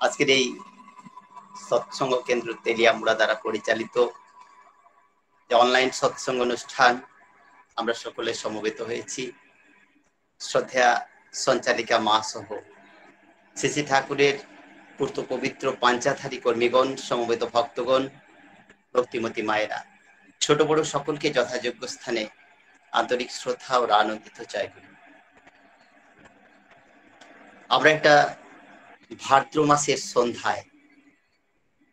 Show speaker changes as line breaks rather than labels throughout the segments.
আজকের এই সৎসঙ্গ কেন্দ্র তেলিয়ামুড়া দ্বারা পরিচালিত যে অনলাইন সৎসঙ্গ অনুষ্ঠান আমরা সকলে সমবেত হয়েছি। শ্রদ্ধেয়া সঞ্চালিকা মা সহ শ্রী শ্রী ঠাকুরের পূর্ত পবিত্র পাঞ্চাধারী কর্মীগণ, সমবেত ভক্তগণ, ভক্তিমতী মায়েরা, ছোট বড় সকলকে যথাযোগ্য স্থানে আন্তরিক শ্রদ্ধা ও আনন্দিত চাই। আমরা একটা ভাদ্র মাসের সন্ধ্যায়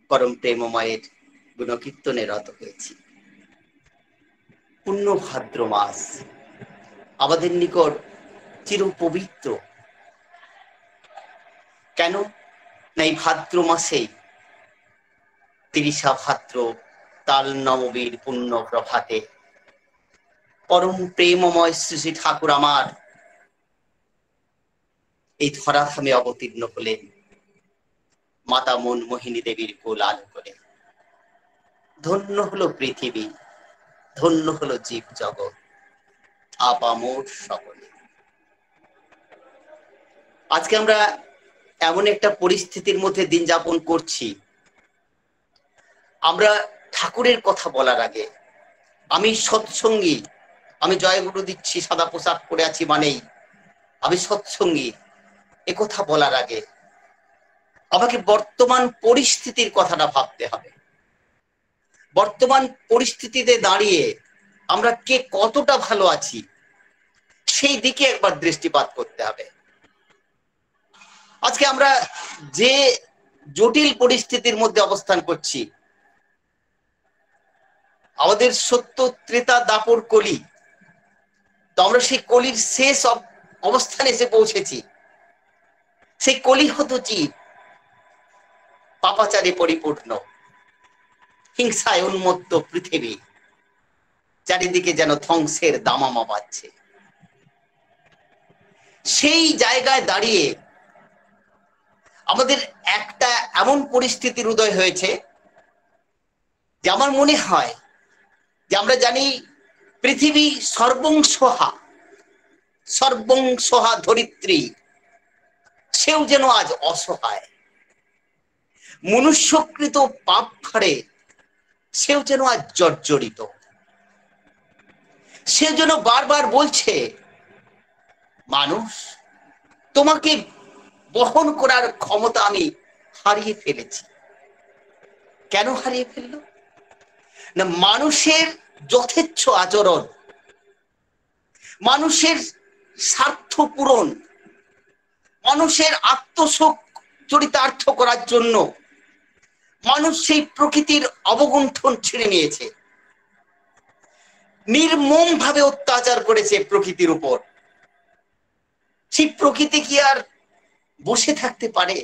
পরম প্রেমময়ের গুণকীর্তনে রত হয়েছি। পূর্ণ ভাদ্র মাস আমাদের নিকট চির পবিত্র। কেন না এই ভাদ্র মাসেই ৩০ ভাদ্র তাল নবমীর পুণ্য প্রভাতে পরম প্রেমময় শ্রী শ্রী ঠাকুর আমার এই ধরাধামে অবতীর্ণ হলেন মাতা মনমোহিনী দেবীর কোল আলো করে। ধন্য হলো পৃথিবী, ধন্য হলো জীব জগৎ, আপামোর সকলে। আজকে আমরা এমন একটা পরিস্থিতির মধ্যে দিন যাপন করছি, আমরা ঠাকুরের কথা বলার আগে, আমি সৎসঙ্গী, আমি জয়গুরু দিচ্ছি, সাদা পোশাক পরে আছি মানেই আমি সৎসঙ্গী, এ কথা বলার আগে আমাকে বর্তমান পরিস্থিতির কথাটা ভাবতে হবে। বর্তমান পরিস্থিতিতে দাঁড়িয়ে আমরা কে কতটা ভালো আছি সেই দিকে একবার দৃষ্টিপাত করতে হবে। আজকে আমরা যে জটিল পরিস্থিতির মধ্যে অবস্থান করছি, আমাদের সত্য ত্রেতা দাপর কলি, তো আমরা সেই কলির শেষ অবস্থানে এসে পৌঁছেছি। সেই কলিহত জীব পাপাচারে পরিপূর্ণ, হিংসায় উন্মত্ত পৃথিবী, চারিদিকে যেন ধ্বংসের দামামা পাচ্ছে। সেই জায়গায় দাঁড়িয়ে আমাদের একটা এমন পরিস্থিতির উদয় হয়েছে যে আমার মনে হয় যে আমরা জানি পৃথিবী সর্বংসহা ধরিত্রী, সেও যেন আজ অসহায়। মনুষ্যকৃত পাপ ভারে সেও যেন আজ জর্জরিত। সে যেন বারবার বলছে, মানুষ, তোমাকে বহন করার ক্ষমতা আমি হারিয়ে ফেলেছি। কেন হারিয়ে ফেললো? না, মানুষের যথেচ্ছ আচরণ, মানুষের স্বার্থ পূরণ, মানুষের আত্মশোক চরিতার্থ করার জন্য মানুষ সেই প্রকৃতির অবগুণ্ঠন ছিঁড়ে নিয়েছে, নির্মম ভাবে অত্যাচার করেছে প্রকৃতির উপর। সেই প্রকৃতি কি আর বসে থাকতে পারে?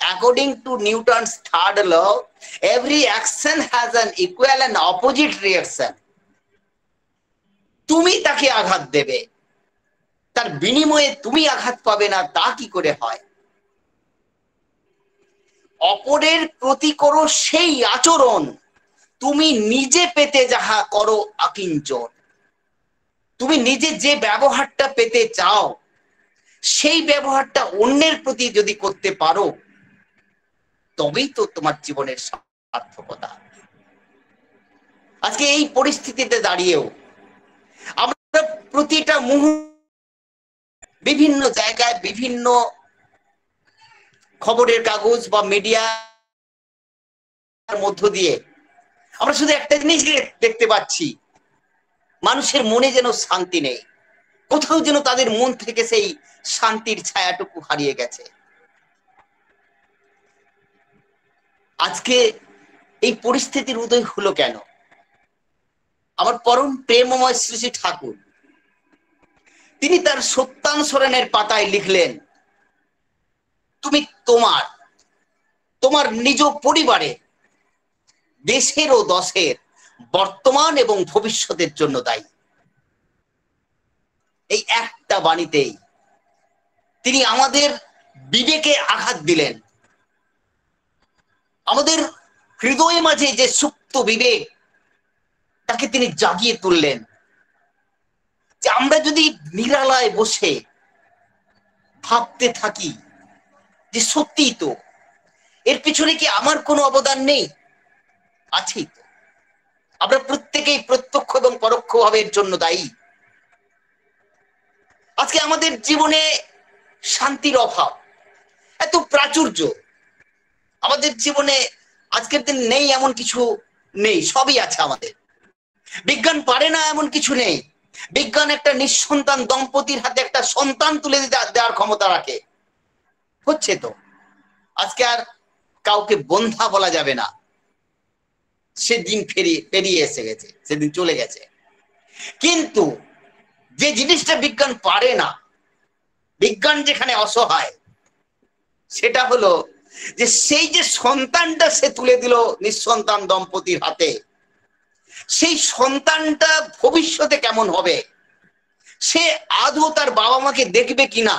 According to Newton's third law, every action has an equal and opposite reaction. তুমি তাকে আঘাত দেবে, তার বিনিময়ে তুমি আঘাত পাবে না, তা কি করে হয়? অপরের প্রতি করো সেই আচরণ তুমি নিজে পেতে যাহা করো আকিঞ্চন। তুমি নিজে যে ব্যবহারটা পেতে চাও সেই ব্যবহারটা অন্যের প্রতি যদি করতে পারো তবেই তো তোমার জীবনের সার্থকতা। আজকে এই পরিস্থিতিতে দাঁড়িয়েও আমরা প্রতিটা মুহূর্তে বিভিন্ন জায়গায় বিভিন্ন খবরের কাগজ বা মিডিয়ার মধ্য দিয়ে আমরা শুধু একটা জিনিস দেখতে পাচ্ছি, মানুষের মনে যেন শান্তি নেই, কোথাও যেন তাদের মন থেকে সেই শান্তির ছায়াটুকু হারিয়ে গেছে। আজকে এই পরিস্থিতির উদয় হলো কেন? আমার পরম প্রেমময় শ্রী শ্রী ঠাকুর তিনি তার সত্যানুসরণের পাতায় লিখলেন, তুমি তোমার নিজ পরিবারে, দেশের ও দশের বর্তমান এবং ভবিষ্যতের জন্য দায়ী। এই একটা বাণীতেই তিনি আমাদের বিবেকে আঘাত দিলেন, আমাদের হৃদয়ের মাঝে যে সুপ্ত বিবেক তাকে তিনি জাগিয়ে তুললেন, যে আমরা যদি নিরালায় বসে ভাবতে থাকি যে সত্যিই তো এর পিছনে কি আমার কোনো অবদান নেই? আছেই তো। আমরা প্রত্যেকেই প্রত্যক্ষ এবং পরোক্ষভাবে এর জন্য দায়ী। আজকে আমাদের জীবনে শান্তির অভাব, এত প্রাচুর্য আমাদের জীবনে আজকের দিন নেই এমন কিছু নেই, সবই আছে আমাদের। বিজ্ঞান পারে না এমন কিছু নেই। বিজ্ঞান একটা নিঃসন্তান দম্পতির হাতে একটা সন্তান তুলে দেওয়ার ক্ষমতা রাখে। হচ্ছে তো। আজকে আর কাউকে বন্ধা বলা যাবে না, সেদিন পেরিয়ে এসে গেছে, সেদিন চলে গেছে। কিন্তু যে জিনিসটা বিজ্ঞান পারে না, বিজ্ঞান যেখানে অসহায়, সেটা হলো যে সেই যে সন্তানটা সে তুলে দিল নিঃসন্তান দম্পতির হাতে, সেই সন্তানটা ভবিষ্যতে কেমন হবে, সে আদৌ তার বাবা মাকে দেখবে কিনা,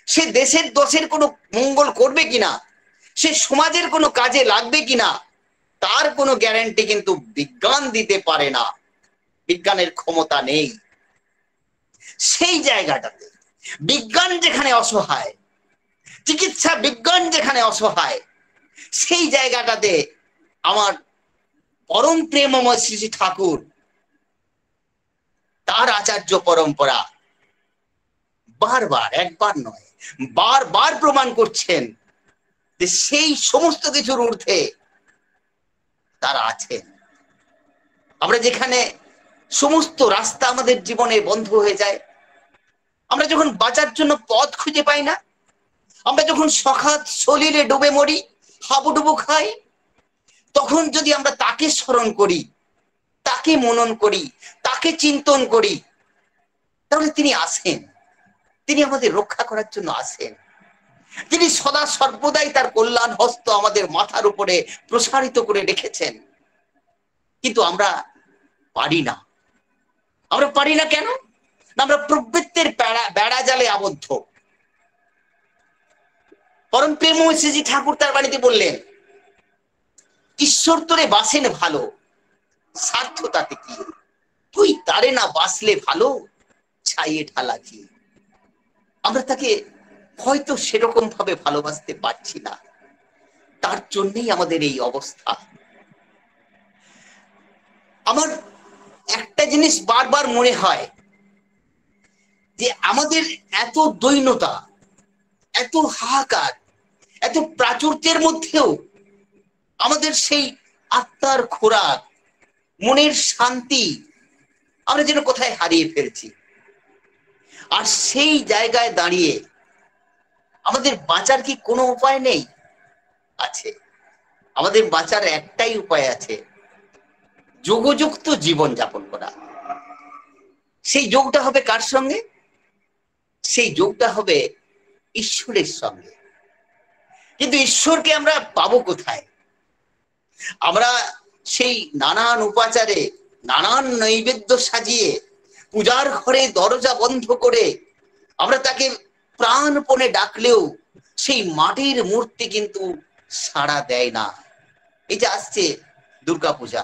সে দেশের দশের কোনো মঙ্গল করবে কিনা, সে সমাজের কোনো কাজে লাগবে কিনা, তার কোনো গ্যারান্টি কিন্তু বিজ্ঞান দিতে পারে না। বিজ্ঞানের ক্ষমতা নেই। সেই জায়গাটাতে বিজ্ঞান যেখানে অসহায়, চিকিৎসা বিজ্ঞান যেখানে অসহায়, সেই জায়গাটাতে আমার পরম প্রেমময় শ্রী শ্রী ঠাকুর তার আচার্য পরম্পরা বারবার, একবার নয় বারবার প্রমাণ করছেন যে সেই সমস্ত কিছুর ঊর্ধ্বে তারা আছেন। আমরা যেখানে সমস্ত রাস্তা আমাদের জীবনে বন্ধ হয়ে যায়, আমরা যখন বাঁচার জন্য পথ খুঁজে পাই না, আমরা যখন সখাত সলিলে ডুবে মরি, হাবুডুবু খাই, তখন যদি আমরা তাকে স্মরণ করি, তাকে মনন করি, তাকে চিন্তন করি, তাহলে তিনি আসেন। তিনি আমাদের রক্ষা করার জন্য আসেন। তিনি সদা সর্বদাই তার কল্যাণ হস্ত আমাদের মাথার উপরে প্রসারিত করে রেখেছেন। কিন্তু আমরা পারি না। আমরা পারি না কেন? আমরা প্রবৃত্তের বেড়া জালে আবদ্ধ। পরম প্রেমময় শ্রীজি ঠাকুর তার বাণীতে বললেন, ঈশ্বর তোরে বাসেন ভালো, স্বার্থ তাতে কি, তুই তারে না বাসলে ভালো, ছাইয়ে ঢালা কি। আমরা তাকে হয়তো সেরকম ভাবে ভালোবাসতে পারছি না, তার জন্যই আমাদের এই অবস্থা। আমার একটা জিনিস বারবার মনে হয় যে আমাদের এত দৈন্যতা, এত হাহাকার, এত প্রাচুর্যের মধ্যেও আমাদের সেই আত্মার খোরাক, মনের শান্তি আমরা যেন কোথায় হারিয়ে ফেলছি। আর সেই জায়গায় দাঁড়িয়ে আমাদের বাঁচার কি কোনো উপায় নেই? আছে। আমাদের বাঁচার একটাই উপায় আছে, যোগযুক্ত জীবন যাপন করা। সেই যোগটা হবে কার সঙ্গে? সেই যোগটা হবে ঈশ্বরের সঙ্গে। কিন্তু ঈশ্বরকে আমরা পাবো কোথায়? আমরা সেই নানান উপাচারে, নানান নৈবেদ্য সাজিয়ে, পূজার ঘরে দরজা বন্ধ করে আমরা তাকে প্রাণপণে ডাকলেও সেই মাটির মূর্তি কিন্তু সাড়া দেয় না। এই যে আসছে দুর্গাপূজা,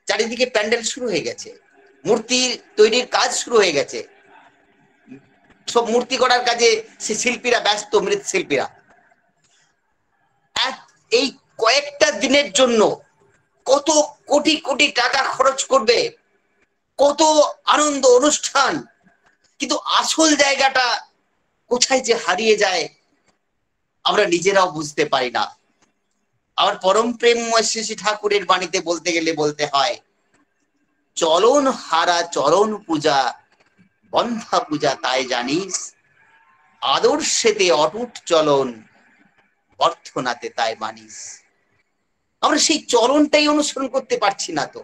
চারিদিকে প্যান্ডেল শুরু হয়ে গেছে, মূর্তি তৈরির কাজ শুরু হয়ে গেছে, সব মূর্তি করার কাজে সে শিল্পীরা ব্যস্ত, মৃৎশিল্পীরা। এই কয়েকটা দিনের জন্য কত কোটি কোটি টাকা খরচ করবে, কত আনন্দ অনুষ্ঠান, কিন্তু আসল জায়গাটা কোথায় যে হারিয়ে যায় আমরা নিজেরাও বুঝতে পারি না। আমার পরম প্রেমময় শ্রী শ্রী ঠাকুরের বাণীতে বলতে গেলে বলতে হয়, চলন হারা চরণ পূজা, বন্ধা পূজা তাই জানিস, আদর্শেতে অটুট চলন, অর্থনাতে তাই মানিস। আমরা সেই চলনটাই অনুসরণ করতে পারছি না তো।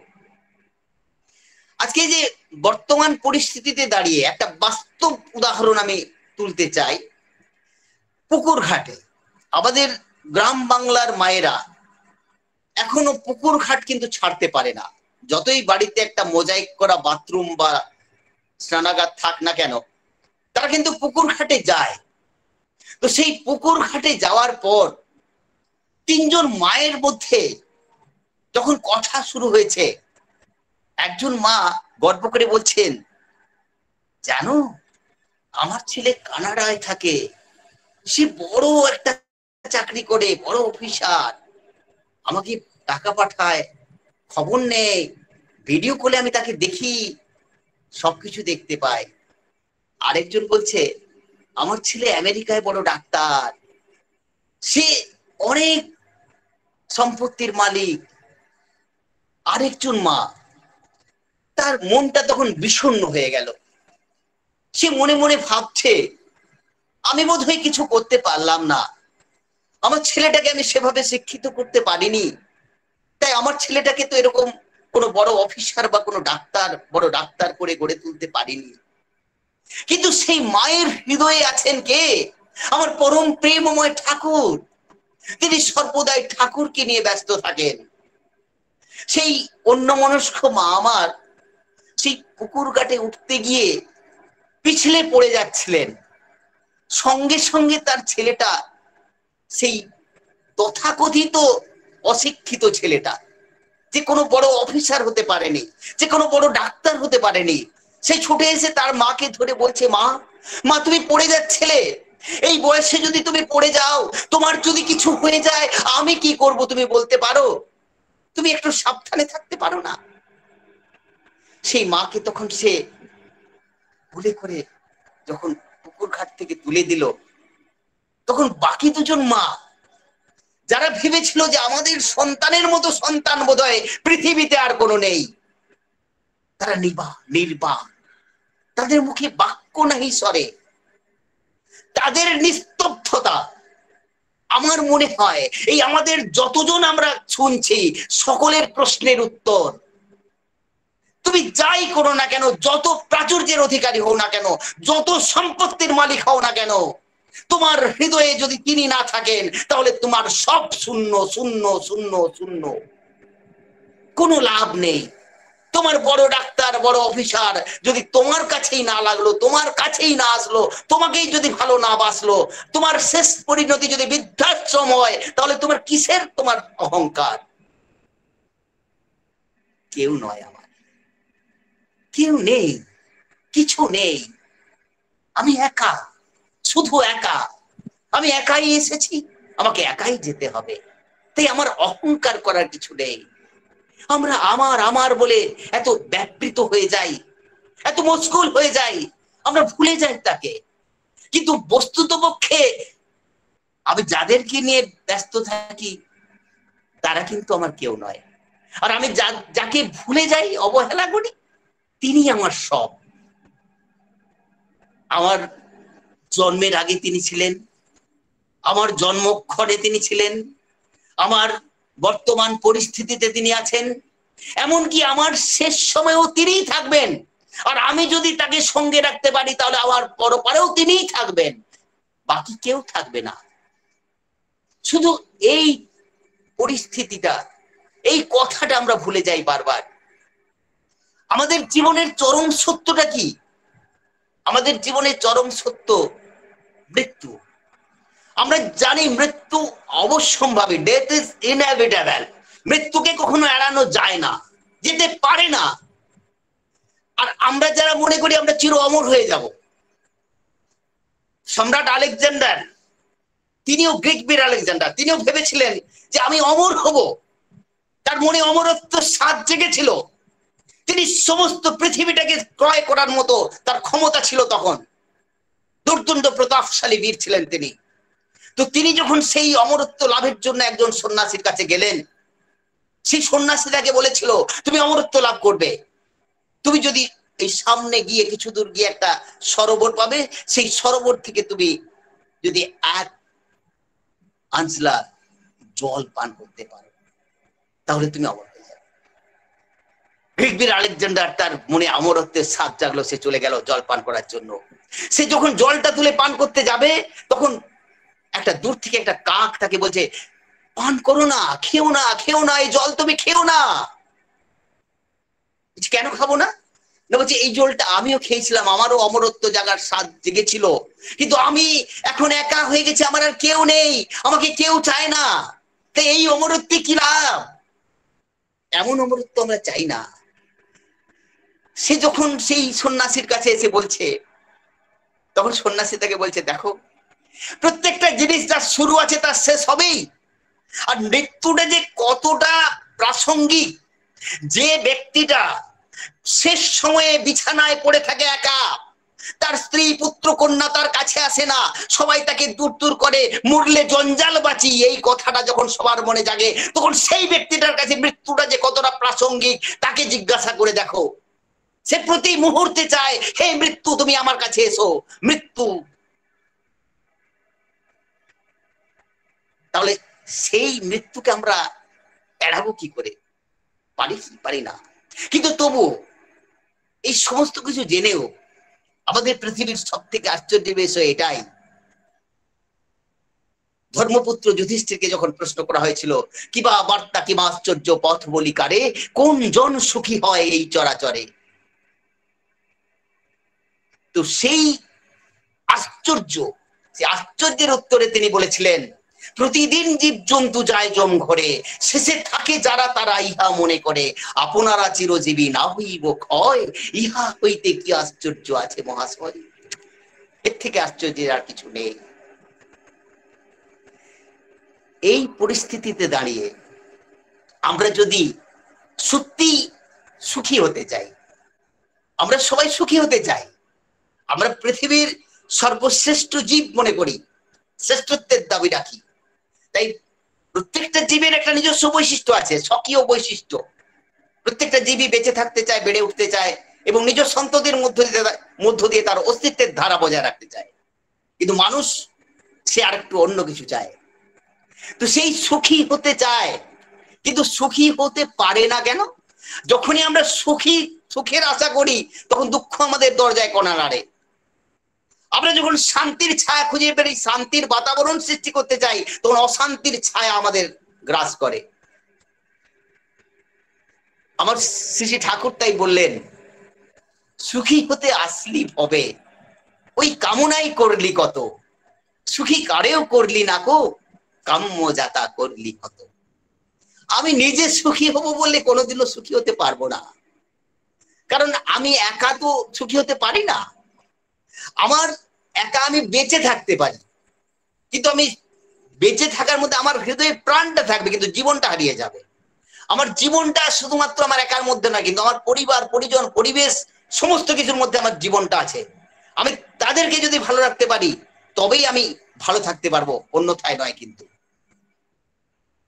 আজকে যে বর্তমান পরিস্থিতিতে দাঁড়িয়ে একটা বাস্তব উদাহরণ আমি তুলতে চাই। পুকুর ঘাটে আমাদের গ্রাম বাংলার মায়েরা এখনো পুকুর ঘাট কিন্তু ছাড়তে পারে না। যতই বাড়িতে একটা মোজাইক করা বাথরুম বা স্নানাগার থাক না কেন, তারা কিন্তু পুকুর ঘাটে যায়। তো সেই পুকুর ঘাটে যাওয়ার পর তিনজন মায়ের মধ্যে যখন কথা শুরু হয়েছে, একজন মা গর্ব করে বলছেন, জানো আমার ছেলে কানাডায় থাকে, সে বড় একটা চাকরি করে, বড় অফিসার, আমাকে টাকা পাঠায়, খবর নেই, ভিডিও কলে আমি তাকে দেখি, সবকিছু দেখতে পাই। আরেকজন বলছে আমার ছেলে আমেরিকায় বড় ডাক্তার, সে অনেক সম্পত্তির মালিক। আরেকজন মা, তার মনটা তখন বিষণ্ণ হয়ে গেল। সে মনে মনে ভাবছে আমি বোধহয় কিছু করতে পারলাম না, আমার ছেলেটাকে আমি সেভাবে শিক্ষিত করতে পারিনি, তাই আমার ছেলেটাকে তো এরকম কোনো বড় অফিসার বা কোনো ডাক্তার, বড় ডাক্তার করে গড়ে তুলতে পারিনি। কিন্তু সেই মায়ের হৃদয়ে আছেন কে? আমার পরম প্রেমময় ঠাকুর। তিনি সর্বদাই ঠাকুরকে নিয়ে ব্যস্ত থাকেন। সেই অন্যমনস্ক মা আমার সেই পুকুর ঘাটে উঠতে গিয়ে পিছলে পড়ে যাচ্ছিলেন। সঙ্গে সঙ্গে তার ছেলেটা, সেই তথাকথিত অশিক্ষিত ছেলেটা, যে কোনো বড় অফিসার হতে পারেনি, যে কোনো বড় ডাক্তার হতে পারেনি, সে ছুটে এসে তার মাকে ধরে বলছে, মা, মা তুমি পড়ে যাচ্ছিলে, এই বয়সে যদি তুমি পড়ে যাও, তোমার যদি কিছু হয়ে যায়, আমি কি করব তুমি বলতে পারো? তুমি একটু সাবধানে থাকতে পারো না? সেই মাকে তখন সে ভুলে করে যখন পুকুর ঘাট থেকে তুলে দিল, তখন বাকি দুজন মা, যারা ভেবেছিল যে আমাদের সন্তানের মতো সন্তান বোধহয় পৃথিবীতে আর কোনো নেই, তারা নির্বাক, তাদের মুখে বাক্য নাহি সরে, তাদের নিস্তব্ধতা, আমার মনে হয় এই আমাদের যতজন আমরা শুনছি সকলের প্রশ্নের উত্তর। তুমি যাই করো না কেন, যত প্রাচুর্যের অধিকারী হও না কেন, যত সম্পত্তির মালিক হও না কেন, তোমার হৃদয়ে যদি তিনি না থাকেন, তাহলে তোমার সব শূন্য শূন্য শূন্য শূন্য, কোনো লাভ নেই। তোমার বড় ডাক্তার, বড় অফিসার যদি তোমার কাছেই না লাগলো, তোমার কাছেই না আসলো, তোমাকেই যদি ভালো না বাসলো, তোমার শেষ পরিণতি যদি বৃদ্ধাশ্রম হয়, তাহলে তোমার কিসের তোমার অহংকার? কেউ নয় আমার, কেউ নেই, কিছু নেই, আমি একা, শুধু একা। আমি একাই এসেছি, আমাকে একাই যেতে হবে, তাই আমার অহংকার করার কিছু নেই। আমরা আমার আমার বলে এত ব্যাপৃত হয়ে যাই, এত মশগুল হয়ে যাই, আমরা ভুলে যাই তাকে। কিন্তু বস্তুতপক্ষে আমি যাদেরকে নিয়ে ব্যস্ত থাকি তারা কিন্তু আমার কেউ নয়। আর আমি যাকে ভুলে যাই, অবহেলা করি, তিনি আমার সব। আমার জন্মের আগে তিনি ছিলেন, আমার জন্মক্ষণে তিনি ছিলেন, আমার বর্তমান পরিস্থিতিতে তিনি আছেন, এমনকি আমার শেষ সময়েও তিনিই থাকবেন। আর আমি যদি তাকে সঙ্গে রাখতে পারি, তাহলে আমার পরপারেও তিনিই থাকবেন, বাকি কেউ থাকবে না। শুধু এই পরিস্থিতিটা, এই কথাটা আমরা ভুলে যাই বারবার। আমাদের জীবনের চরম সত্যটা কি? আমাদের জীবনের চরম সত্য মৃত্যু। আমরা জানি মৃত্যু অবশ্যম্ভাবী, ডেথ ইজ ইনএভিটেবল। মৃত্যুকে কখনো এড়ানো যায় না, যেতে পারে না। আর আমরা যারা মনে করি আমরা চির অমর হয়ে যাব, সম্রাট আলেকজান্ডার, তিনিও গ্রিক বীর আলেকজান্ডার, তিনিও ভেবেছিলেন যে আমি অমর হব। তার মনে অমরত্বের স্বাদ জেগেছিল। তিনি সমস্ত পৃথিবীটাকে ক্রয় করার মতো তার ক্ষমতা ছিল তখন। দুর্দণ্ড প্রতাপশালী বীর ছিলেন তিনি। তো তিনি যখন সেই অমরত্ব লাভের জন্য একজন সন্ন্যাসীর কাছে গেলেন, সেই সন্ন্যাসী তাকে বলেছিল তুমি অমরত্ব লাভ করবে, তুমি যদি এই সামনে গিয়ে কিছু দূর গিয়ে একটা সরোবর পাবে, সেই সরোবর থেকে তুমি যদি এক আঞ্জলা জল পান করতে পারো, তাহলে তুমি অমর হয়ে যাবে। গ্রিক বীর আলেকজান্ডার, তার মনে অমরত্বের স্বাদ জাগলো, সে চলে গেল জল পান করার জন্য। সে যখন জলটা তুলে পান করতে যাবে, তখন একটা দূর থেকে একটা কাক তাকে বলছে পান করো না, খেও না, খেও না, এই জল তুমি খেও না। কেন খাবো না? বলছে এই জলটা আমিও খেয়েছিলাম, আমারও অমরত্ব জাগার স্বাদ জেগেছিল, কিন্তু আমি এখন একা হয়ে গেছি, আমার আর কেউ নেই, আমাকে কেউ চায় না, তাই এই অমরত্বে কি লাভ? এমন অমরত্ব আমরা চাই না। সে যখন সেই সন্ন্যাসীর কাছে এসে বলছে, তখন সন্ন্যাসী তাকে বলছে দেখো, প্রত্যেকটা জিনিস তার শুরু আছে, তার শেষ হবেই। আর মৃত্যুটা যে কতটা প্রাসঙ্গিক, যে ব্যক্তিটা শেষ সময়ে বিছানায় পড়ে থাকে একা, তার স্ত্রী পুত্র কন্যা তার কাছে আসে না, সবাই তাকে দূর দূর করে, মরলে জঞ্জাল বাঁচি, এই কথাটা যখন সবার মনে জাগে, তখন সেই ব্যক্তিটার কাছে মৃত্যুটা যে কতটা প্রাসঙ্গিক তাকে জিজ্ঞাসা করে দেখো। সে প্রতি মুহূর্তে চায়, হে মৃত্যু তুমি আমার কাছে এসো। মৃত্যু, তাহলে সেই মৃত্যুকে আমরা এড়াবো কি করে? পারি না। কিন্তু তবু এই সমস্ত কিছু জেনেও আমাদের পৃথিবীর সব থেকে আশ্চর্যের বিষয় এটাই, ধর্মপুত্র যুধিষ্ঠিরকে যখন প্রশ্ন করা হয়েছিল, কিবা বার্তা কিবা আশ্চর্য পথ বলি কারে, কোন জন সুখী হয় এই চরাচরে, তো সেই আশ্চর্যের উত্তরে তিনি বলেছিলেন, প্রতিদিন জীব জন্তু যায় জম ঘরে, শেষে থাকে যারা তারা ইহা মনে করে, আপনারা চিরজীবী না হইব ক্ষয়, ইহা হইতে কি আশ্চর্য আছে মহাশয়। এর থেকে আশ্চর্যের আর কিছু নেই। এই পরিস্থিতিতে দাঁড়িয়ে আমরা যদি সত্যি সুখী হতে চাই, আমরা সবাই সুখী হতে চাই, আমরা পৃথিবীর সর্বশ্রেষ্ঠ জীব মনে করি, শ্রেষ্ঠত্বের দাবি রাখি, তাই প্রত্যেকটা জীবের একটা নিজস্ব বৈশিষ্ট্য আছে, স্বকীয় বৈশিষ্ট্য। প্রত্যেকটা জীবই বেঁচে থাকতে চায়, বেড়ে উঠতে চায় এবং নিজ সন্ততির মধ্য দিয়ে তার অস্তিত্বের ধারা বজায় রাখতে চায়। কিন্তু মানুষ সে আর একটু অন্য কিছু চায়। তো সেই সুখী হতে চায়, কিন্তু সুখী হতে পারে না কেন? যখনই আমরা সুখের আশা করি, তখন দুঃখ আমাদের দরজায় কণা নাড়ে। আমরা যখন শান্তির ছায়া খুঁজে পেরি, শান্তির বাতাবরণ সৃষ্টি করতে চাই, তখন অশান্তির ছায়া আমাদের গ্রাস করে। আমার শ্রী ঠাকুর তাই বললেন, সুখী হতে আসলি ভবে, ওই কামনাই করলি কত, সুখী কারেও করলি না কো, কাম্য যাতা করলি কত। আমি নিজে সুখী হব বলে কোনোদিনও সুখী হতে পারবো না, কারণ আমি একা তো সুখী হতে পারি না। আমার একা আমি বেঁচে থাকতে পারি, কিন্তু আমি বেঁচে থাকার মধ্যে আমার হৃদয়ে প্রাণটা থাকবে, কিন্তু জীবনটা হারিয়ে যাবে। আমার জীবনটা শুধুমাত্র আমার একার মধ্যে না, কিন্তু আমার পরিবার, পরিজন, পরিবেশ, সমস্ত কিছুর মধ্যে আমার জীবনটা আছে। আমি তাদেরকে যদি ভালো রাখতে পারি, তবেই আমি ভালো থাকতে পারবো, অন্যথায় নয়। কিন্তু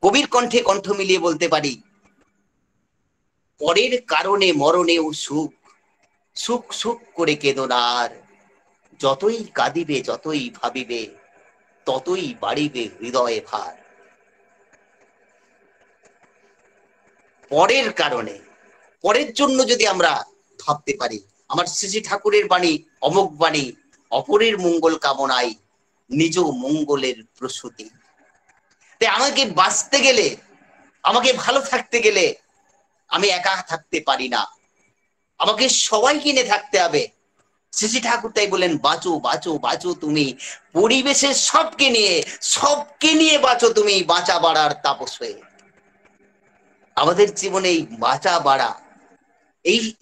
কবির কণ্ঠে কণ্ঠ মিলিয়ে বলতে পারি, পরের কারণে মরণেও সুখ, সুখ সুখ করে কেদনার, যতই কাঁদিবে যতই ভাবিবে, ততই বাড়িবে হৃদয়ে ভার। পরের কারণে, পরের জন্য যদি আমরা ভাবতে পারি, আমার শ্রী ঠাকুরের বাণী অমোঘ বাণী, অপরের মঙ্গল কামনাই নিজ মঙ্গলের প্রসূতি। তাই আমাকে বাঁচতে গেলে, আমাকে ভালো থাকতে গেলে আমি একা থাকতে পারি না, আমাকে সবাইকে নিয়ে থাকতে হবে। শ্রী ঠাকুর তাই বলেন, বাঁচো বাঁচো বাঁচো তুমি, পরিবেশের সবকে নিয়ে বাঁচো তুমি, বাঁচা বাড়ার তাপস হয়ে। আমাদের জীবনে এই বাঁচা বাড়া,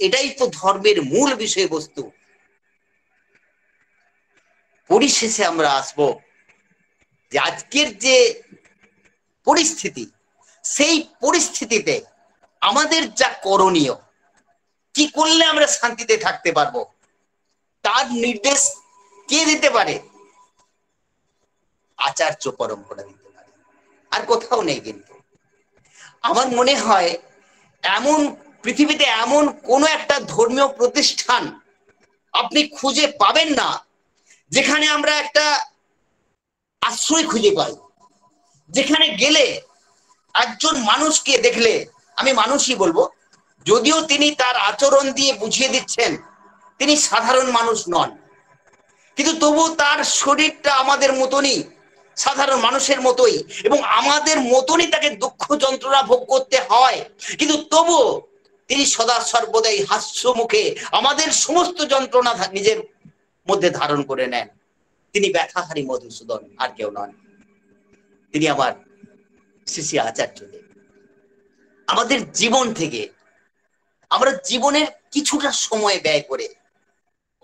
এটাই তো ধর্মের মূল বিষয়বস্তু। পরিশেষে আমরা আসব যে আজকের যে পরিস্থিতি, সেই পরিস্থিতিতে আমাদের যা করণীয়, কি করলে আমরা শান্তিতে থাকতে পারবো, তার নির্দেশ কে দিতে পারে? আচার্য পরম্পরা দিতে পারে, আর কোথাও নেই। কিন্তু আমার মনে হয় এমন পৃথিবীতে এমন কোন একটা ধর্মীয় প্রতিষ্ঠান আপনি খুঁজে পাবেন না যেখানে আমরা একটা আশ্রয় খুঁজে পাই, যেখানে গেলে একজন মানুষকে দেখলে, আমি মানুষই বলবো, যদিও তিনি তার আচরণ দিয়ে বুঝিয়ে দিচ্ছেন তিনি সাধারণ মানুষ নন, কিন্তু তবু তার শরীরটা আমাদের মতনই, সাধারণ মানুষের মতোই, এবং আমাদের মতনই তাকে দুঃখ যন্ত্রণা ভোগ করতে হয়, কিন্তু তবু তিনি সদা সর্বদাই হাস্য মুখে আমাদের সমস্ত যন্ত্রণা নিজের মধ্যে ধারণ করে নেন। তিনি ব্যথাহারী মধুসূদন, আর কেউ নন, তিনি আমার শ্রী আচার্যদেব। আমাদের জীবন থেকে আমরা জীবনের কিছুটা সময় ব্যয় করে,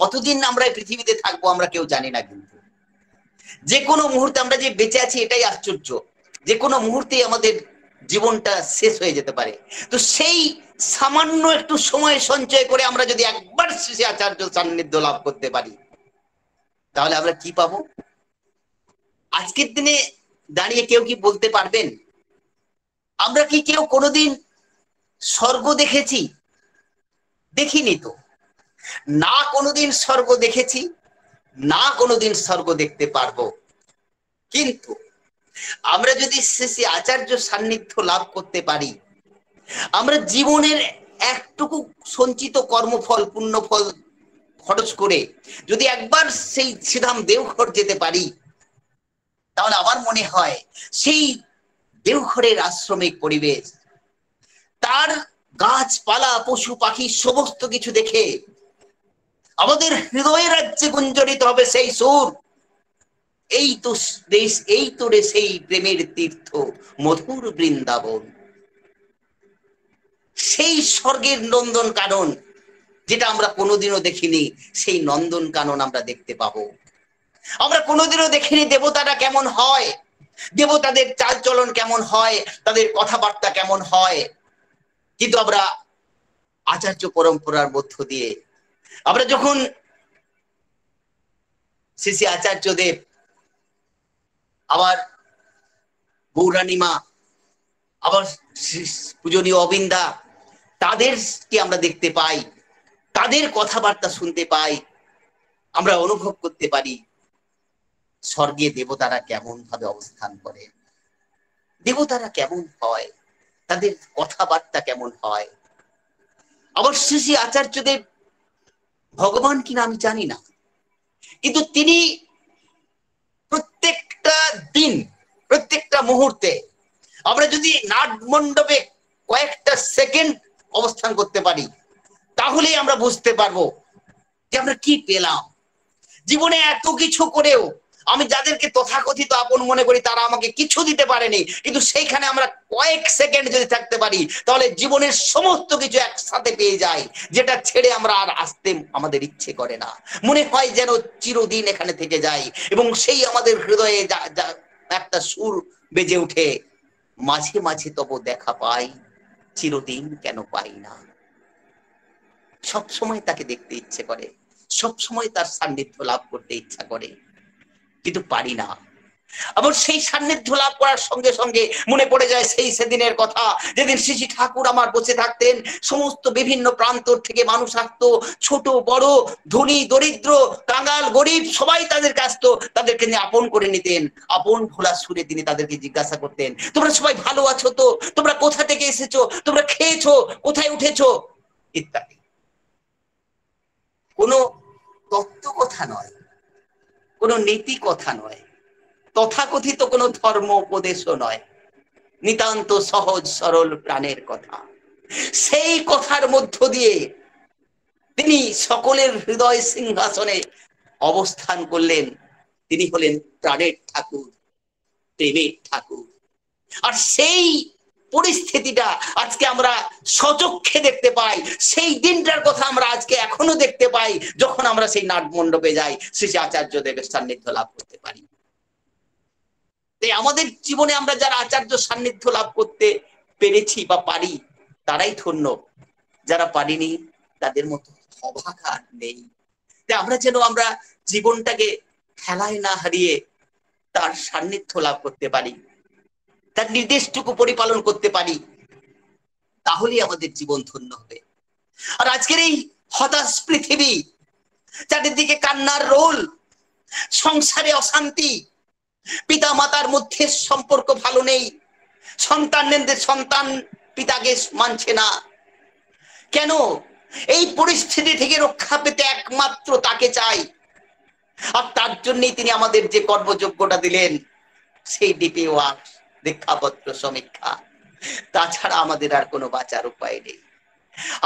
কতদিন আমরা পৃথিবীতে থাকবো আমরা কেউ জানি না, কিন্তু যে কোনো মুহূর্তে আমরা যে বেঁচে আছি এটাই আশ্চর্য, যে কোনো মুহূর্তে আমাদের জীবনটা শেষ হয়ে যেতে পারে। তো সেই সামান্য একটু সময় সঞ্চয় করে আমরা যদি একবার শ্রী আচার্য সান্নিধ্য লাভ করতে পারি, তাহলে আমরা কি পাবো? আজকের দিনে দাঁড়িয়ে কেউ কি বলতে পারবেন আমরা কি কেউ কোনোদিন স্বর্গ দেখেছি? দেখিনি তো, না কোনোদিন স্বর্গ দেখেছি, না কোনোদিন স্বর্গ দেখতে পারবো। কিন্তু আমরা যদি শ্রী আচার্য সান্নিধ্য লাভ করতে পারি, আমরা জীবনের একটুকু সঞ্চিত কর্মফল পুণ্যফল খরচ করে যদি একবার সেই শ্রীধাম দেওঘর যেতে পারি, তাহলে আমার মনে হয় সেই দেওঘরের আশ্রমিক পরিবেশ, তার গাছপালা পশু পাখি সমস্ত কিছু দেখে আমাদের হৃদয় রাজ্যে গুঞ্জরিত হবে সেই সুর, এই তো দেশ, এই তো রে সেই প্রেমের তীর্থ মধুর বৃন্দাবন। সেই স্বর্গের নন্দন কানন যেটা আমরা কোনোদিনও দেখিনি, সেই নন্দন কানন আমরা দেখতে পাবো। আমরা কোনোদিনও দেখিনি দেবতারা কেমন হয়, দেবতাদের চাল চলন কেমন হয়, তাদের কথাবার্তা কেমন হয়। কিন্তু আমরা আচার্য পরম্পরার মধ্য দিয়ে আমরা যখন শ্রী শ্রী আচার্যদেব, আবার গৌরানীমা, আবার পূজনীয় অবিন্দা, তাদেরকে আমরা দেখতে পাই, তাদের কথাবার্তা শুনতে পাই, আমরা অনুভব করতে পারি স্বর্গে দেবতারা কেমন ভাবে অবস্থান করে, দেবতারা কেমন হয়, তাদের কথাবার্তা কেমন হয়। আবার শ্রী শ্রী আচার্যদেব ভগবান কিনা আমি জানি না, কিন্তু তিনি প্রত্যেকটা দিন, প্রত্যেকটা মুহূর্তে আমরা যদি নাট মণ্ডপে কয়েকটা সেকেন্ড অবস্থান করতে পারি, তাহলেই আমরা বুঝতে পারবো যে আমরা কি পেলাম। জীবনে এত কিছু করেও আমি যাদেরকে তথাকথিত আপন মনে করি তারা আমাকে কিছু দিতে পারেনি, কিন্তু সেইখানে আমরা কয়েক সেকেন্ড যদি থাকতে পারি, তাহলে জীবনের সমস্ত কিছু একসাথে পেয়ে যাই, যেটা ছেড়ে আমরা আর আসতে আমাদের ইচ্ছে করে না। মনে হয় যেন চিরদিন এখানে থেকে যাই, এবং সেই আমাদের হৃদয়ে একটা সুর বেজে উঠে, মাঝে মাঝে তবু দেখা পাই, চিরদিন কেন পাই না। সব সময় তাকে দেখতে ইচ্ছে করে, সব সময় তার সান্নিধ্য লাভ করতে ইচ্ছা করে, কিন্তু পারি না। আবার সেই সান্নিধ্য লাভ করার সঙ্গে সঙ্গে মনে পড়ে যায় সেই সেদিনের কথা, যেদিন শ্রী শ্রী ঠাকুর আমার বসে থাকতেন, সমস্ত বিভিন্ন প্রান্তর থেকে মানুষ আসতো, ছোট বড়, ধনী দরিদ্র, কাঙাল গরিব, সবাই তাদেরকে আসতো, তাদেরকে নিয়ে আপন করে নিতেন। আপন ভোলা সুরে তিনি তাদেরকে জিজ্ঞাসা করতেন, তোমরা সবাই ভালো আছো তো? তোমরা কোথা থেকে এসেছো? তোমরা খেয়েছো? কোথায় উঠেছো? ইত্যাদি। কোনো তত্ত্ব কথা নয়, কোনো নীতি কথা নয়, তথাকথিত কোনো ধর্ম উপদেশও নয়, নিতান্ত সহজ সরল প্রাণের কথা। সেই কথার মধ্য দিয়ে তিনি সকলের হৃদয় সিংহাসনে অবস্থান করলেন। তিনি হলেন প্রাণের ঠাকুর, প্রেমের ঠাকুর। আর সেই পরিস্থিতিটা আজকে আমরা সচক্ষে দেখতে পাই, সেই দিনটার কথা আমরা আজকে এখনো দেখতে পাই, যখন আমরা সেই নাট মণ্ডপে যাই, শ্রী আচার্য দেবের সান্নিধ্য লাভ করতে পারি। তাই আমাদের জীবনে আমরা যারা আচার্য সান্নিধ্য লাভ করতে পেরেছি বা পারি, তারাই ধন্য। যারা পারিনি তাদের মতো অভাগা নেই। তাই আমরা যেন আমরা জীবনটাকে খেলায় না হারিয়ে তার সান্নিধ্য লাভ করতে পারি, তার নির্দেশটুকু পরিপালন করতে পারি, তাহলেই আমাদের জীবন ধন্য হবে। আর আজকের এই হতাশ পৃথিবী, চারিদিকে কান্নার রোল, সংসারে অশান্তি, পিতা মাতার মধ্যে সম্পর্ক ভালো নেই, সন্তান পিতাকে মানছে না, কেন? এই পরিস্থিতি থেকে রক্ষা পেতে একমাত্র তাকে চাই। আর তার জন্যই তিনি আমাদের যে কর্মযোগ্যটা দিলেন, সেই ডিপি ওয়ার্ক, দীক্ষাপত্র সমীক্ষা, তাছাড়া আমাদের আর কোনো বাঁচার উপায় নেই।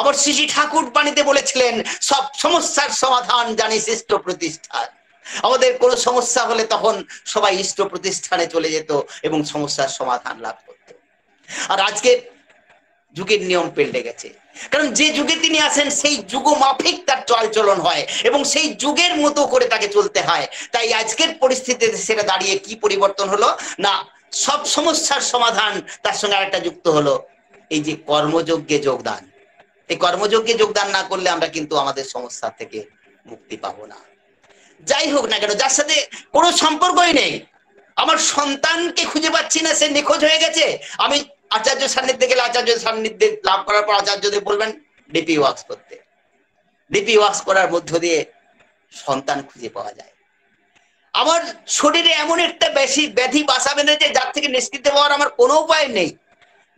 আবার শ্রী শ্রী ঠাকুর বাণীতে বলেছিলেন, সব সমস্যার সমাধান জানিস ইষ্ট প্রতিষ্ঠান। আমাদের কোনো সমস্যা হলে তখন সবাই ইষ্ট প্রতিষ্ঠানে চলে যেত এবং সমস্যার সমাধান লাভ করত। আর আজকে যুগের নিয়ম পাল্টে গেছে। কারণ যে যুগে তিনি আসেন সেই যুগ মাফিক তার চলচলন হয় এবং সেই যুগের মতো করে তাকে চলতে হয়। তাই আজকের পরিস্থিতিতে সেটা দাঁড়িয়ে কি পরিবর্তন হলো না, সব সমস্যার সমাধান তার সঙ্গে আরেকটা যুক্ত হলো, এই যে কর্মযজ্ঞে যোগদান। এই কর্মযজ্ঞে যোগদান না করলে আমরা কিন্তু আমাদের সমস্যা থেকে মুক্তি পাবো না। যাই হোক না কেন, যার সাথে কোনো সম্পর্কই নেই, আমার সন্তানকে খুঁজে পাচ্ছি না, সে নিখোঁজ হয়ে গেছে, আমি আচার্য সান্নিধ্যে গেলে আচার্য সান্নিধ্যে লাভ করার পর আচার্যদের বলবেন ডিপি ওয়ার্কস করতে। ডিপি ওয়ার্কস করার মধ্য দিয়ে সন্তান খুঁজে পাওয়া যায়। আমার শরীরে এমন একটা বেশি ব্যাধি বাসা বেঁধেছে যার থেকে নিষ্কৃত হওয়ার আমার কোনো উপায় নেই।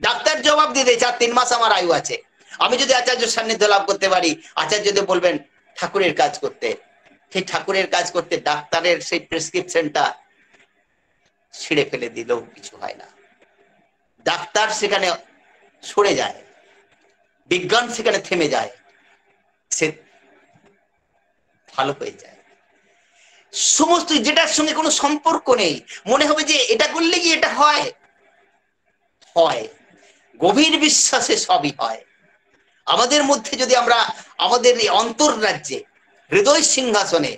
ডাক্তার জবাব দিয়ে দেয় 4-3 মাস আমার আয়ু আছে। আমি যদি আচার্য সান্নিধ্য লাভ করতে পারি, আচার্যদের বলবেন ঠাকুরের কাজ করতে। সেই ঠাকুরের কাজ করতে ডাক্তারের সেই প্রেসক্রিপশনটা ছিঁড়ে ফেলে দিলেও কিছু হয় না। ডাক্তার সেখানে সরে যায়, বিজ্ঞান সেখানে থেমে যায়, সে ভালো হয়ে যায়। সমস্ত যেটার সঙ্গে কোনো সম্পর্ক নেই, মনে হবে যে এটা করলে কি এটা হয়, হয়। গভীর বিশ্বাসে সবই হয়। আমাদের মধ্যে যদি আমরা আমাদের এই অন্তর্রাজ্যে হৃদয় সিংহাসনে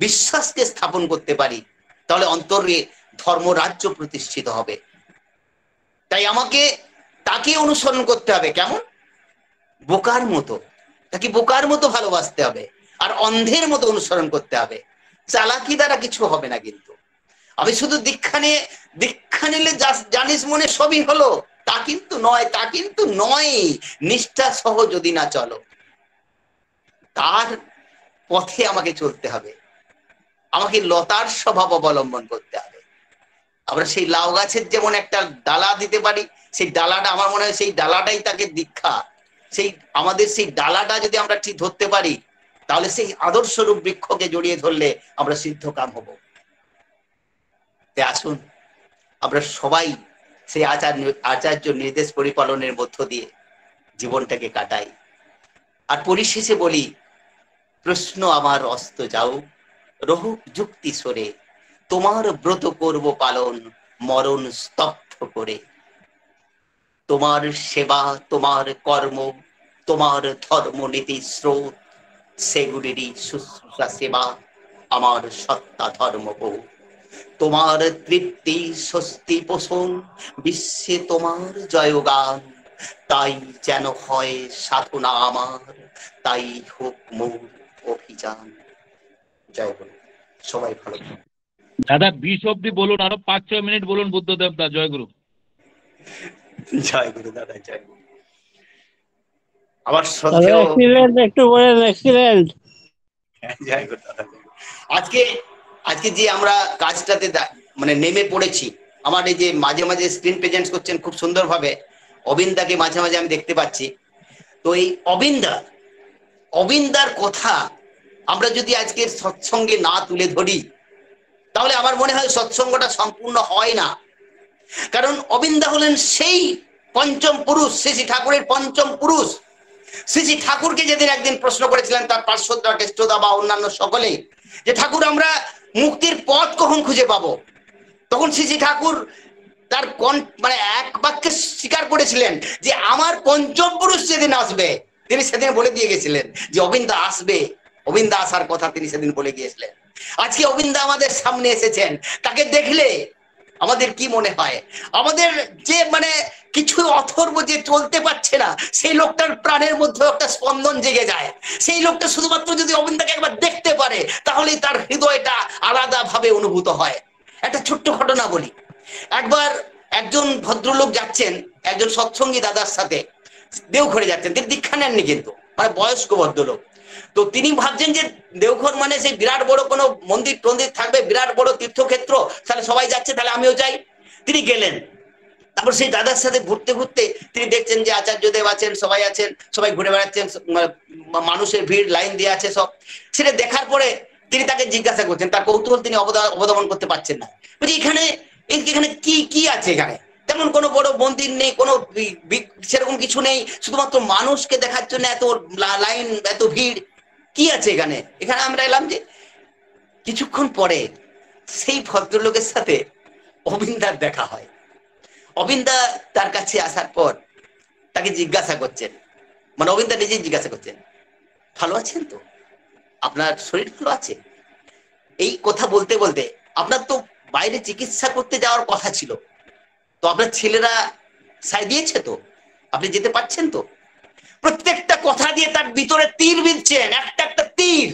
বিশ্বাসকে স্থাপন করতে পারি, তাহলে অন্তরে ধর্মরাজ্য প্রতিষ্ঠিত হবে। তাই আমাকে তাকে অনুসরণ করতে হবে, কেমন? বোকার মতো। তাকে বোকার মতো ভালোবাসতে হবে আর অন্ধের মতো অনুসরণ করতে হবে। চালাকি দ্বারা কিছু হবে না। কিন্তু আমি শুধু দীক্ষা নিলে জানিস মনে সবই হলো, তা কিন্তু নয়, তা কিন্তু নয়। নিষ্ঠা সহ যদি না চলো, তার পথে আমাকে চলতে হবে, আমাকে লতার স্বভাব অবলম্বন করতে হবে। আমরা সেই লাউ গাছের যেমন একটা ডালা দিতে পারি, সেই ডালাটা আমার মনে হয় সেই ডালাটাই তাকে দীক্ষা। সেই আমাদের সেই ডালাটা যদি আমরা ঠিক ধরতে পারি, তাহলে সেই আদর্শরূপ বৃক্ষকে জড়িয়ে ধরলে আমরা সিদ্ধকাম হব। আসুন আমরা সবাই সেই আচার্য নির্দেশ পরিপালনের মধ্য দিয়ে জীবনটাকে কাটাই। আর পরিশেষে বলি, প্রশ্ন আমার অস্ত যাও, রহুক যুক্তি সরে, তোমার ব্রত করব পালন মরণ স্তব্ধ করে। তোমার সেবা, তোমার কর্ম, তোমার ধর্ম নীতি স্রোত, সেগুলিরই শুশ্রূষা সেবা আমার সত্তা ধর্মবোধ। তোমার তৃপ্তি স্বস্তি পোষণ বিশ্বে তোমার জয়গান, তাই যেন হয় সাধনা আমার, তাই হোক মোর অভিযান। জয় গুরু। সবাই ভালো।
দাদা 20 অব্দি বলুন, আরো 5-6 মিনিট বলুন বুদ্ধদেব দা। জয় গুরু।
জয় গুরু দাদা, জয় গুরু। আমার শ্রদ্ধেয়
একটু বলেন এক্সিলেন্ট।
জয় গুরু দাদা। আজকে যে আমরা কাজটাতে মানে নেমে পড়েছি, আমার এই যে মাঝে মাঝে স্ক্রিন প্রেজেন্ট করছেন খুব সুন্দরভাবে, অবিন্দাকে মাঝে মাঝে আমি দেখতে পাচ্ছি। তো এই অবিন্দার কথা আমরা যদি আজকের সৎসঙ্গে না তুলে ধরি, তাহলে আমার মনে হয় সৎসঙ্গটা সম্পূর্ণ হয় না। কারণ অবিন্দা হলেন সেই পঞ্চম পুরুষ, শ্রী ঠাকুরের পঞ্চম পুরুষ। শ্রী ঠাকুরকে যেদিন একদিন প্রশ্ন করেছিলেন তার পার্শ্বদা কেষ্টদা বা অন্যান্য সকলে, যে ঠাকুর আমরা মুক্তির পথ কখন খুঁজে পাবো, তখন শ্রী ঠাকুর তার মানে এক বাক্যে স্বীকার করেছিলেন যে আমার পঞ্চম পুরুষ যেদিন আসবে, তিনি সেদিন বলে দিয়ে গেছিলেন যে অবিন্দা আসবে, অবিন্দা আসার কথা তিনি সেদিন বলে গিয়েছিলেন। আজকে অবিন্দা আমাদের সামনে এসেছেন, তাকে দেখলে আমাদের কি মনে হয়? আমাদের যে মানে কিছু অথর্ব যে চলতে পারছে না, সেই লোকটার প্রাণের মধ্যে একটা স্পন্দন জেগে যায়। সেই লোকটা শুধুমাত্র যদি অবিন্দাকে একবার দেখতে পারে, তাহলেই তার হৃদয়টা আলাদা ভাবে অনুভূত হয়। একটা ছোট্ট ঘটনা বলি। একবার একজন ভদ্রলোক যাচ্ছেন একজন সৎসঙ্গী দাদার সাথে, দেওঘরে যাচ্ছেন, তিনি দীক্ষা নেননি কিন্তু, মানে বয়স্ক ভদ্রলোক। তো তিনি ভাবছেন যে দেওঘর মানে সেই বিরাট বড় কোনো মন্দির টন্দির থাকবে, বিরাট বড় তীর্থক্ষেত্র, তাহলে সবাই যাচ্ছে, তাহলে আমিও যাই। তিনি গেলেন। তারপর সেই দাদার সাথে ঘুরতে ঘুরতে তিনি দেখছেন যে আচার্যদেব আছেন, সবাই আছেন, সবাই ঘুরে বেড়াচ্ছেন, মানুষের ভিড়, লাইন দিয়ে আছে সব। সেটা দেখার পরে তিনি তাকে জিজ্ঞাসা করছেন, তার কৌতূহল তিনি অবদমন করতে পারছেন না। বলছি এখানে কি কি আছে? এখানে তেমন কোনো বড় মন্দির নেই, কোনো সেরকম কিছু নেই, শুধুমাত্র মানুষকে দেখার জন্য এত লাইন, এত ভিড়, কি আছে এখানে? এখানে আমরা এলাম যে। কিছুক্ষণ পরে সেই ভদ্রলোকের সাথে অবিন্দার দেখা হয়। অবিন্দা তার কাছে আসার পর তাকে জিজ্ঞাসা করছেন, মানে অবিন্দা নিজেই জিজ্ঞাসা করছেন, ভালো আছেন তো, আপনার শরীর ভালো আছে? এই কথা বলতে বলতে, আপনার তো বাইরে চিকিৎসা করতে যাওয়ার কথা ছিল, তো আপনার ছেলেরা সাই দিয়েছে তো, আপনি যেতে পারছেন তো? প্রত্যেকটা কথা দিয়ে তার ভিতরে তীর বিঁধছেন, একটা একটা তীর,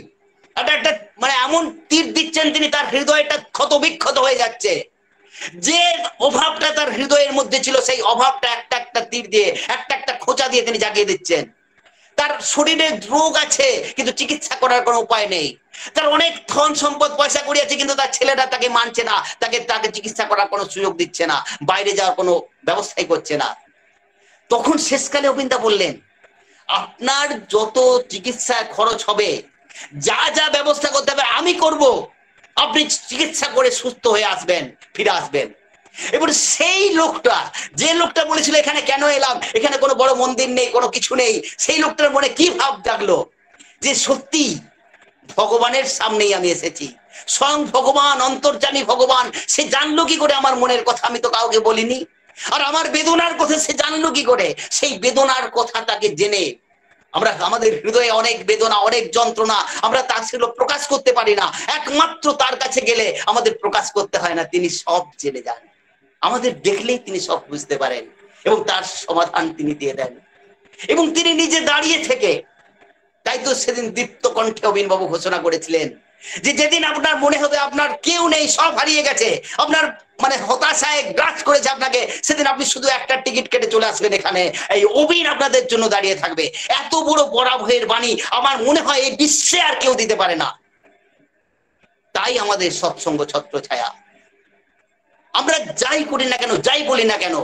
একটা একটা মানে এমন তীর দিচ্ছেন তিনি, তার হৃদয়টা ক্ষত বিক্ষত হয়ে যাচ্ছে। যে অভাবটা তার হৃদয়ের মধ্যে ছিল, সেই অভাবটা একটা একটা তীর দিয়ে, একটা একটা খোঁচা দিয়ে তিনি জাগিয়ে দিচ্ছেন। তার শরীরে রোগ আছে কিন্তু চিকিৎসা করার কোনো উপায় নেই। তার অনেক ধন সম্পদ পয়সা কড়ি আছে কিন্তু তার ছেলেরা তাকে মানছে না, তাকে চিকিৎসা করার কোনো সুযোগ দিচ্ছে না, বাইরে যাওয়ার কোনো ব্যবস্থাই করছে না। তখন শেষকালে অবিন্দা বললেন, আপনার যত চিকিৎসা খরচ হবে, যা যা ব্যবস্থা করতে হবে আমি করব, আপনি চিকিৎসা করে সুস্থ হয়ে আসবেন, ফিরে আসবেন। এবার সেই লোকটা, যে লোকটা বলেছিল এখানে কেন এলাম, এখানে কোনো বড় মন্দির নেই, কোনো কিছু নেই, সেই লোকটার মনে কি ভাব জাগলো যে সত্যি ভগবানের সামনেই আমি এসেছি, স্বয়ং ভগবান, অন্তর্যামী ভগবান, সে জানলো কি করে আমার মনের কথা, আমি তো কাউকে বলিনি। আর আমার বেদনার কথা সে জানলো কি করে, সেই বেদনার কথা তাকে জেনে, আমরা আমাদের হৃদয়ে অনেক বেদনা, অনেক যন্ত্রণা, আমরা তার সেগুলো প্রকাশ করতে পারি না, একমাত্র তার কাছে গেলে আমাদের প্রকাশ করতে হয় না, তিনি সব জেনে যান, আমাদের দেখলেই তিনি সব বুঝতে পারেন এবং তার সমাধান তিনি দিয়ে দেন। এবং তিনি নিজে দাঁড়িয়ে থেকে, তাই তো সেদিন দীপ্ত কণ্ঠে অবিনবাবু ঘোষণা করেছিলেন যে যেদিন আপনার মনে হবে আপনার কেউ নেই, সব হারিয়ে গেছে, আপনার মানে হতাশায় গ্রাস করেছে আপনাকে, সেদিন আপনি শুধু একটা টিকিট কেটে চলে আসবেন এখানে, এই অবিন আপনাদের জন্য দাঁড়িয়ে থাকবে। এত বড় পরাভয়ের বাণী আমার মনে হয় এই বিশ্বে আর কেউ দিতে পারে না। তাই আমাদের সৎসঙ্গ ছত্র ছায়া, আমরা যাই করি না কেন, যাই বলি না কেন,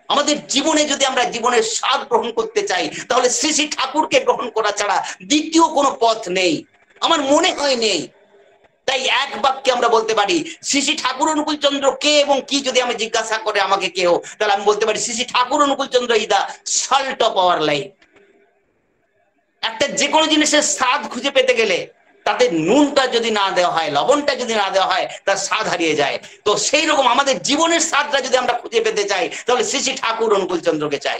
আমাদের জীবনে যদি আমরা জীবনের স্বাদ গ্রহণ করতে চাই, তাহলে শ্রী শ্রী ঠাকুরকে গ্রহণ করা ছাড়া দ্বিতীয় কোনো পথ নেই, আমার মনে হয় নেই। তাই এক বাক্যে আমরা বলতে পারি, শ্রী শ্রী ঠাকুর অনুকূল চন্দ্র কে এবং কি যদি আমি জিজ্ঞাসা করে আমাকে কেউ, তাহলে আমি বলতে পারি Shri Shri Thakur Anukul Chandra is the salt of our life. একটা যে কোনো জিনিসের স্বাদ খুঁজে পেতে গেলে তাতে নুনটা যদি না দেওয়া হয়, লবণটা যদি না দেওয়া হয়, তার স্বাদ হারিয়ে যায়। তো সেই রকম আমাদের জীবনের স্বাদটা যদি আমরা খুঁজে পেতে চাই, তাহলে শ্রী শ্রী ঠাকুর অনুকূল চন্দ্রকে চাই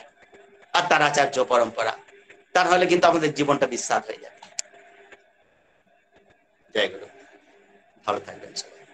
আর তার আচার্য পরম্পরা, তার হলে কিন্তু আমাদের জীবনটা বিস্বাদ হয়ে যাবে। জয় গুরু, ভালো থাকবেন সবাই।